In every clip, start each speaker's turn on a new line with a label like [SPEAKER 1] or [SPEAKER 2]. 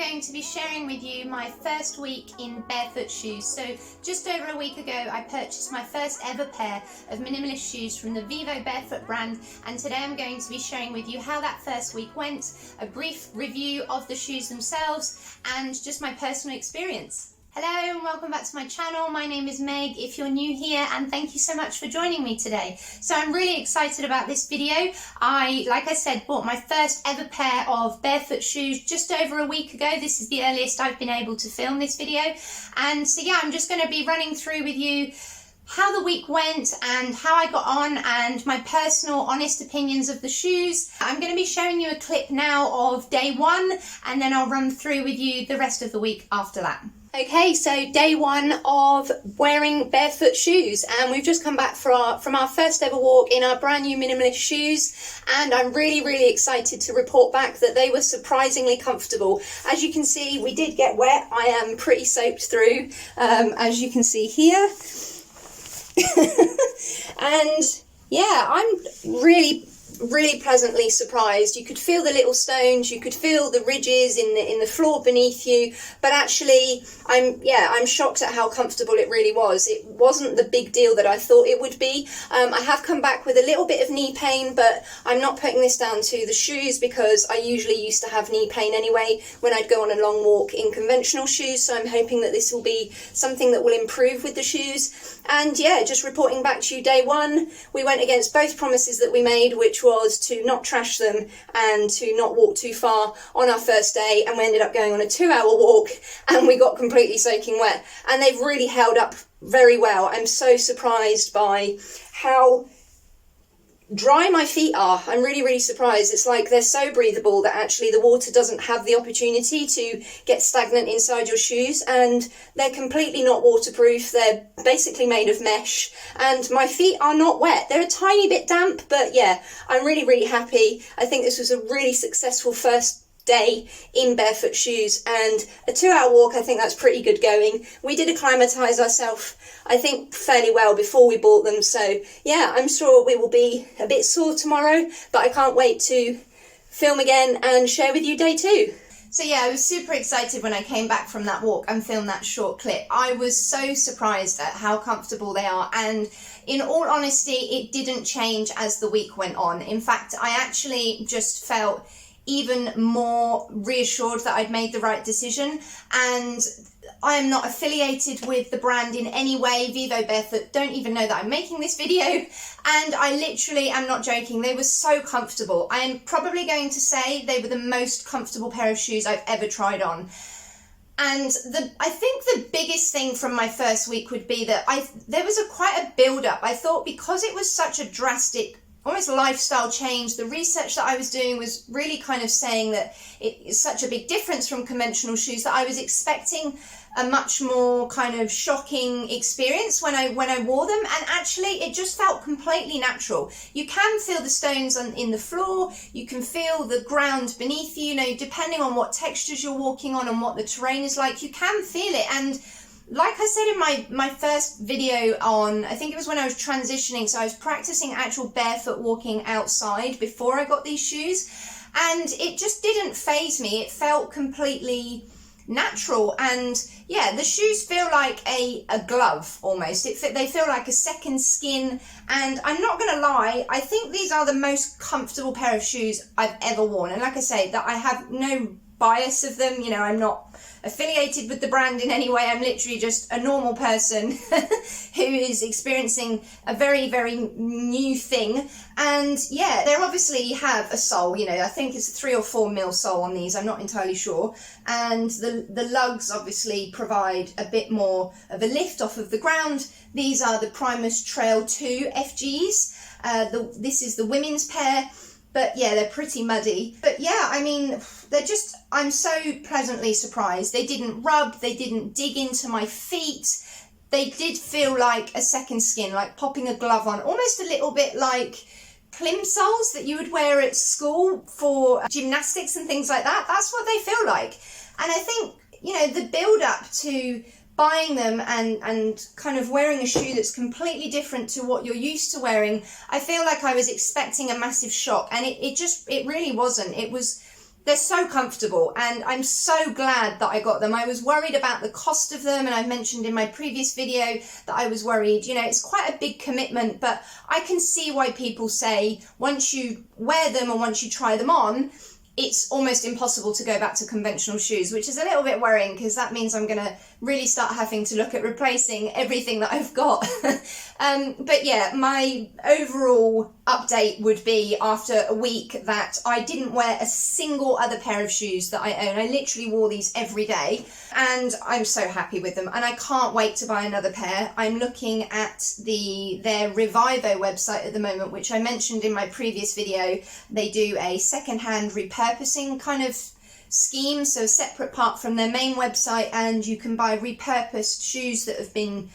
[SPEAKER 1] going to be sharing with you my first week in barefoot shoes. So just over a week ago I purchased my first ever pair of minimalist shoes from the VIVOBAREFOOT brand, and today I'm going to be sharing with you how that first week went, a brief review of the shoes themselves and just my personal experience. Hello and welcome back to my channel. My name is Meg if you're new here, and thank you so much for joining me today. So I'm really excited about this video. Like I said, bought my first ever pair of barefoot shoes just over a week ago. This is the earliest I've been able to film this video. And so yeah, I'm just going to be running through with you how the week went and how I got on and my personal honest opinions of the shoes. I'm going to be showing you a clip now of day one, and then I'll run through with you the rest of the week after that. Okay, so day one of wearing barefoot shoes, and we've just come back from our first ever walk in our brand new minimalist shoes, and I'm really excited to report back that they were surprisingly comfortable. As you can see, we did get wet. I am pretty soaked through, as you can see here. And yeah, I'm really pleasantly surprised. You could feel the little stones, you could feel the ridges in the floor beneath you, but actually I'm shocked at how comfortable it really was. It wasn't the big deal that I thought it would be. I have come back with a little bit of knee pain, but I'm not putting this down to the shoes because I usually used to have knee pain anyway when I'd go on a long walk in conventional shoes, so I'm hoping that this will be something that will improve with the shoes. And yeah, just reporting back to you day one, we went against both promises that we made, which was to not trash them and to not walk too far on our first day, and we ended up going on a 2-hour walk and we got completely soaking wet, and they've really held up very well. I'm so surprised by how dry my feet are. I'm really surprised. It's like they're so breathable that actually the water doesn't have the opportunity to get stagnant inside your shoes, and they're completely not waterproof. They're basically made of mesh, and my feet are not wet. They're a tiny bit damp, but yeah, I'm really happy. I think this was a really successful first day in barefoot shoes, and a 2-hour walk, I think that's pretty good going. We did acclimatise ourselves, I think, fairly well before we bought them, so yeah, I'm sure we will be a bit sore tomorrow, but I can't wait to film again and share with you day two. So yeah, I was super excited when I came back from that walk and filmed that short clip. I was so surprised at how comfortable they are, and in all honesty, it didn't change as the week went on. In fact, I actually just felt even more reassured that I'd made the right decision. And I am not affiliated with the brand in any way. VIVOBAREFOOT don't even know that I'm making this video, and I literally am not joking. They were so comfortable. I am probably going to say they were the most comfortable pair of shoes I've ever tried on. And I think the biggest thing from my first week would be that there was quite a build-up. I thought because it was such a drastic, almost lifestyle change, the research that I was doing was really kind of saying that it is such a big difference from conventional shoes that I was expecting a much more kind of shocking experience when I wore them, and actually it just felt completely natural. You can feel the stones in the floor, you can feel the ground beneath you, depending on what textures you're walking on and what the terrain is like, you can feel it. And like I said in my first video on, I think it was when I was transitioning, so I was practicing actual barefoot walking outside before I got these shoes, and it just didn't faze me. It felt completely natural, and yeah, the shoes feel like a glove almost. They feel like a second skin, and I'm not gonna lie, I think these are the most comfortable pair of shoes I've ever worn. And like I say, that I have no bias of them, I'm not affiliated with the brand in any way. I'm literally just a normal person who is experiencing a very new thing. And yeah, they obviously have a sole, I think it's a 3 or 4 mil sole on these, I'm not entirely sure, and the lugs obviously provide a bit more of a lift off of the ground. These are the Primus Trail FG II. This is the women's pair. But yeah, they're pretty muddy. But yeah, I mean, I'm so pleasantly surprised. They didn't rub, they didn't dig into my feet. They did feel like a second skin, like popping a glove on, almost a little bit like plimsolls that you would wear at school for gymnastics and things like that. That's what they feel like. And I think, the build up to buying them and kind of wearing a shoe that's completely different to what you're used to wearing, I feel like I was expecting a massive shock, and it really wasn't. It was They're so comfortable, and I'm so glad that I got them. I was worried about the cost of them, and I mentioned in my previous video that I was worried. You know, it's quite a big commitment, but I can see why people say once you wear them or once you try them on, it's almost impossible to go back to conventional shoes, which is a little bit worrying because that means I'm going to really start having to look at replacing everything that I've got. But yeah, my overall update would be after a week that I didn't wear a single other pair of shoes that I own. I literally wore these every day, and I'm so happy with them, and I can't wait to buy another pair. I'm looking at their Revivo website at the moment, which I mentioned in my previous video. They do a second-hand repurposing kind of scheme, so a separate part from their main website, and you can buy repurposed shoes that have been,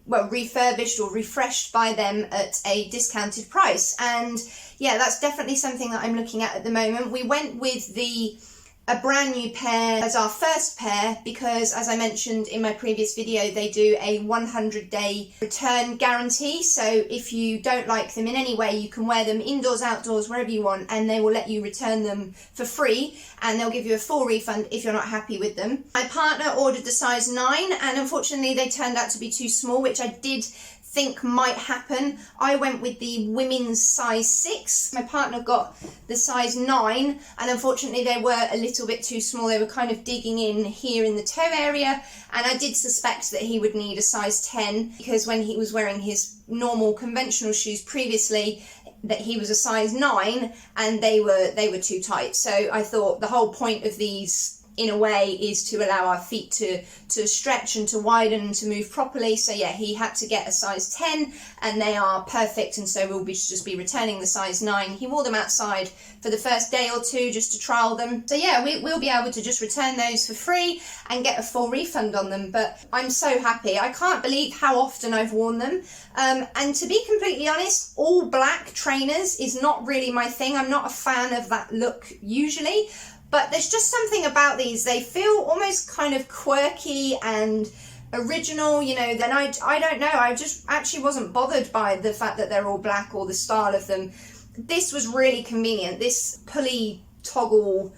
[SPEAKER 1] well, refurbished or refreshed by them at a discounted price. And yeah, that's definitely something that I'm looking at the moment. We went with a brand new pair as our first pair because, as I mentioned in my previous video, they do a 100-day return guarantee. So if you don't like them in any way, you can wear them indoors, outdoors, wherever you want, and they will let you return them for free, and they'll give you a full refund if you're not happy with them. My partner ordered the size 9, and unfortunately they turned out to be too small, which I did think might happen. I went with the women's size 6. My partner got the size 9, and unfortunately they were a little bit too small. They were kind of digging in here in the toe area, and I did suspect that he would need a size 10 because when he was wearing his normal conventional shoes previously, that he was a size 9 and they were too tight. So I thought the whole point of these in a way is to allow our feet to stretch and to widen and to move properly. So yeah, he had to get a size 10 and they are perfect, and so we'll just be returning the size 9. He wore them outside for the first day or two just to trial them. So yeah, we'll be able to just return those for free and get a full refund on them. But I'm so happy. I can't believe how often I've worn them. And to be completely honest, all black trainers is not really my thing. I'm not a fan of that look usually. But there's just something about these. They feel almost kind of quirky and original, you know. Then I don't know. I just actually wasn't bothered by the fact that they're all black or the style of them. This was really convenient. This pulley toggle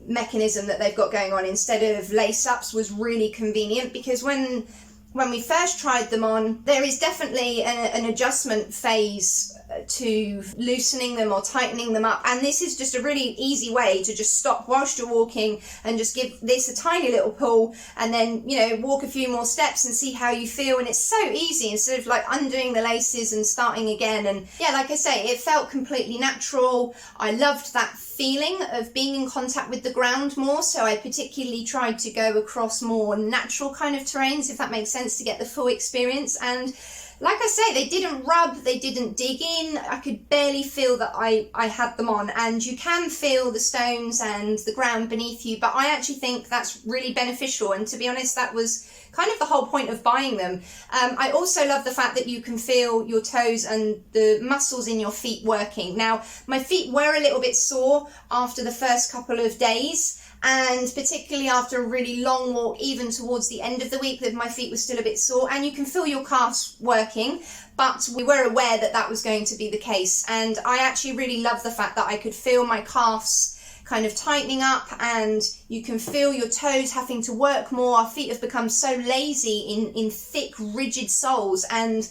[SPEAKER 1] mechanism that they've got going on instead of lace-ups was really convenient, because when we first tried them on, there is definitely an adjustment phase to loosening them or tightening them up, and this is just a really easy way to just stop whilst you're walking and just give this a tiny little pull, and then, you know, walk a few more steps and see how you feel. And it's so easy instead of like undoing the laces and starting again. And yeah, like I say, it felt completely natural. I loved that feeling of being in contact with the ground more, so I particularly tried to go across more natural kind of terrains, if that makes sense, to get the full experience. And like I say, they didn't rub, they didn't dig in. I could barely feel that I had them on, and you can feel the stones and the ground beneath you, but I actually think that's really beneficial, and to be honest, that was kind of the whole point of buying them. I also love the fact that you can feel your toes and the muscles in your feet working. Now, my feet were a little bit sore after the first couple of days, and particularly after a really long walk, even towards the end of the week, that my feet were still a bit sore, and you can feel your calves working, but we were aware that that was going to be the case. And I actually really love the fact that I could feel my calves kind of tightening up, and you can feel your toes having to work more. Our feet have become so lazy in thick, rigid soles, and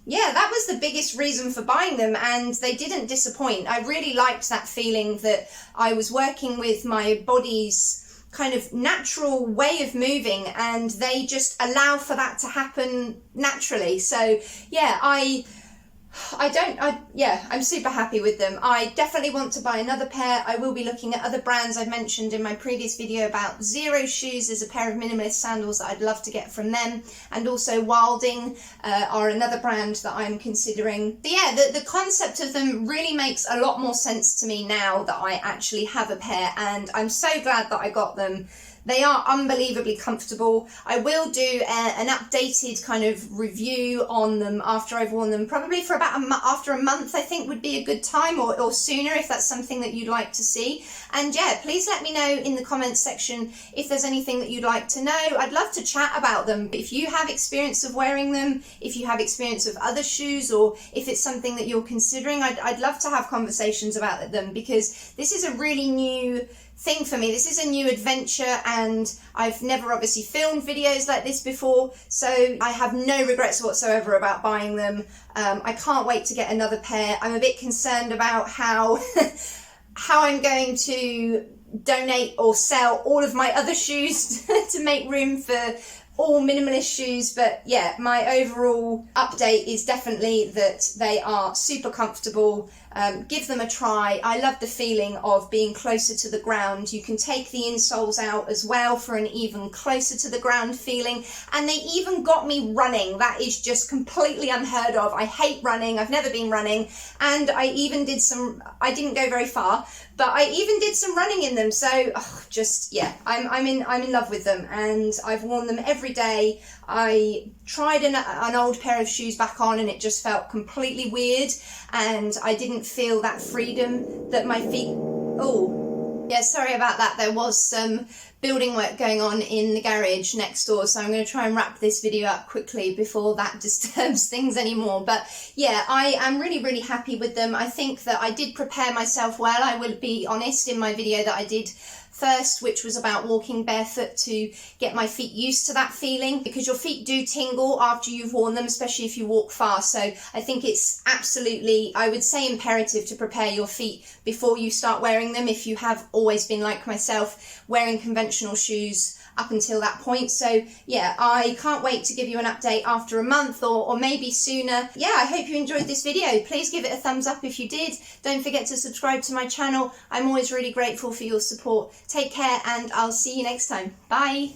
[SPEAKER 1] yeah, that was the biggest reason for buying them, and they didn't disappoint. I really liked that feeling that I was working with my body's kind of natural way of moving, and they just allow for that to happen naturally. So yeah, I'm super happy with them. I definitely want to buy another pair. I will be looking at other brands. I've mentioned in my previous video about Zero Shoes. There's a pair of minimalist sandals that I'd love to get from them, and also Wilding are another brand that I'm considering. But yeah, the concept of them really makes a lot more sense to me now that I actually have a pair, and I'm so glad that I got them. They are unbelievably comfortable. I will do an updated kind of review on them after I've worn them, probably for about after a month, I think would be a good time, or sooner, if that's something that you'd like to see. And yeah, please let me know in the comments section if there's anything that you'd like to know. I'd love to chat about them. If you have experience of wearing them, if you have experience of other shoes, or if it's something that you're considering, I'd love to have conversations about them, because this is a really new thing for me. This is a new adventure, and I've never obviously filmed videos like this before, so I have no regrets whatsoever about buying them. I can't wait to get another pair. I'm a bit concerned about how how I'm going to donate or sell all of my other shoes to make room for all minimalist shoes, but yeah, my overall update is definitely that they are super comfortable. Give them a try. I love the feeling of being closer to the ground. You can take the insoles out as well for an even closer to the ground feeling, and they even got me running. That is just completely unheard of. I hate running. I've never been running, and I even did some, I didn't go very far, but I even did some running in them. So just, yeah, I'm in love with them, and I've worn them every day. I tried an old pair of shoes back on, and it just felt completely weird, and I didn't feel that freedom that my feet, oh yeah, sorry about that. There was some building work going on in the garage next door, so I'm going to try and wrap this video up quickly before that disturbs things anymore. But yeah, I am really happy with them. I think that I did prepare myself well. I will be honest, in my video that I did first, which was about walking barefoot, to get my feet used to that feeling, because your feet do tingle after you've worn them, especially if you walk fast. So I think it's absolutely, I would say, imperative to prepare your feet before you start wearing them, if you have always been like myself, wearing conventional shoes up until that point. So yeah, I can't wait to give you an update after a month or maybe sooner. Yeah, I hope you enjoyed this video. Please give it a thumbs up if you did. Don't forget to subscribe to my channel. I'm always really grateful for your support. Take care, and I'll see you next time. Bye.